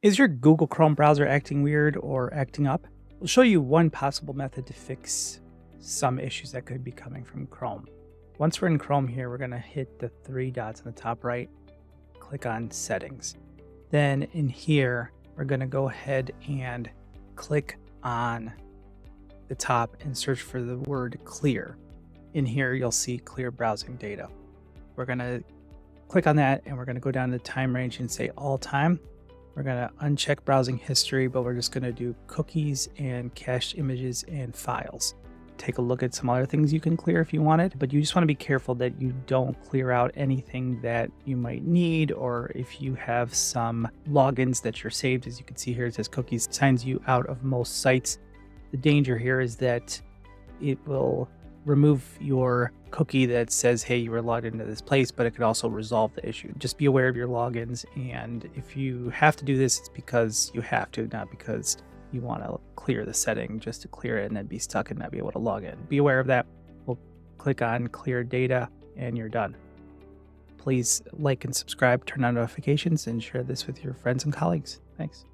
Is your Google Chrome browser acting weird or acting up? We'll show you one possible method to fix some issues that could be coming from Chrome. Once we're in Chrome here, we're going to hit the three dots on the top right, click on Settings. Then in here, we're going to go ahead and click on the top and search for the word clear. In here, you'll see clear browsing data. We're going to click on that and we're going to go down to the time range and say all time. We're going to uncheck browsing history, but we're just going to do cookies and cached images and files. Take a look at some other things you can clear if you wanted, but you just want to be careful that you don't clear out anything that you might need, or if you have some logins that you're saved. As you can see here, it says cookies signs you out of most sites. The danger here is that it will remove your cookie that says, hey, you were logged into this place, but it could also resolve the issue. Just be aware of your logins, and if you have to do this, it's because you have to, not because you want to clear the setting just to clear it and then be stuck and not be able to log in. Be aware of that. We'll click on clear data and you're done. Please like and subscribe, turn on notifications, and share this with your friends and colleagues. Thanks.